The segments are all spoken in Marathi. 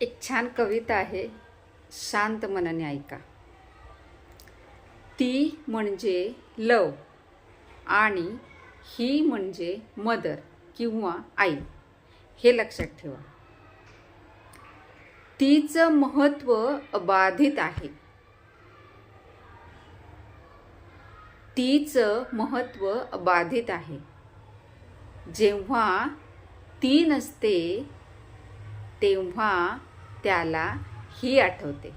एक छान कविता आहे, शांत मनाने ऐका. ती म्हणजे लव आणि ही म्हणजे मदर किंवा आई, हे लक्षात ठेवा. तिचं महत्त्व अबाधित आहे. तिचं महत्त्व अबाधित आहे. जेव्हा ती नसते तेव्हा त्याला ही आठवते.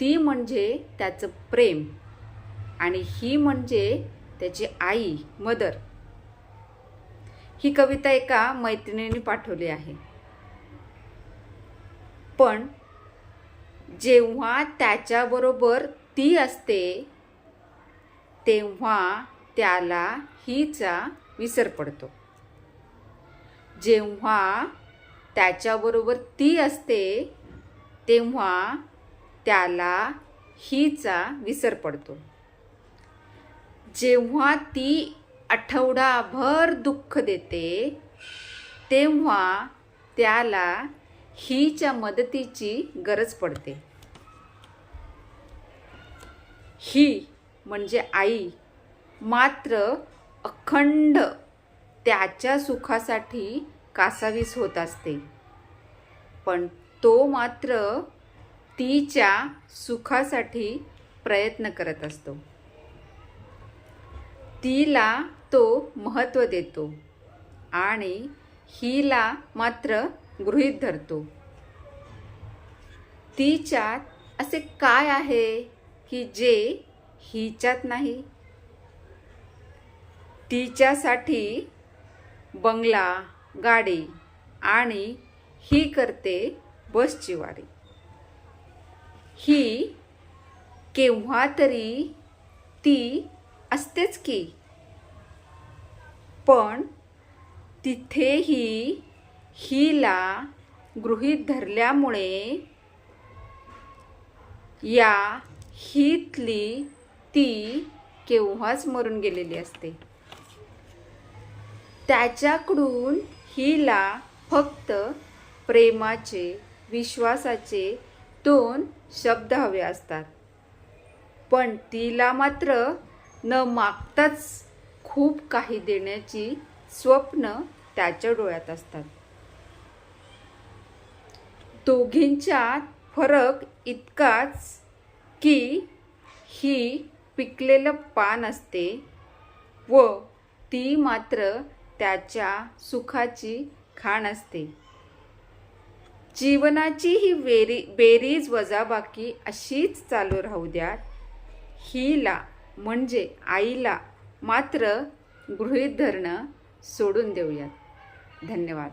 ती म्हणजे त्याचं प्रेम आणि ही म्हणजे त्याची आई, मदर. ही कविता एका मैत्रिणीने पाठवली आहे. पण जेव्हा त्याच्याबरोबर ती असते तेव्हा त्याला हिचा विसर पडतो. जेव्हा त्याच्याबरोबर ती असते तेव्हा त्याला हिचा विसर पडतो. जेव्हा ती आठवडाभर दुःख देते तेव्हा त्याला हिच्या मदतीची गरज पडते. ही म्हणजे आई मात्र अखंड त्याच्या सुखासाठी कासावीस होत असते, पण तो मात्र तिच्या सुखासाठी प्रयत्न करत असतो. तिला तो महत्त्व देतो आणि हिला मात्र गृहीत धरतो. तिच्यात असे काय आहे की जे हिच्यात नाही? तिच्यासाठी बंगला, गाडी आणि ही करते बसची वारी. ही केव्हा तरी ती असतेच की, पण तिथेही हिला गृहीत धरल्यामुळे या हितली ती केव्हाच मरून गेलेली असते. त्याच्याकडून हिला फक्त प्रेमाचे, विश्वासाचे 2 शब्द हवे असतात, पण तिला मात्र न मागताच खूप काही देण्याची स्वप्न त्याच्या डोळ्यात असतात. दोघींच्यात फरक इतकाच की ही पिकलेलं पान असते व ती मात्र त्याच्या सुखाची खाण असते. जीवनाची ही बेरीज वजाबाकी अशीच चालू राहू द्यात. हिला म्हणजे आईला मात्र गृहीत धरणं सोडून देऊयात. धन्यवाद.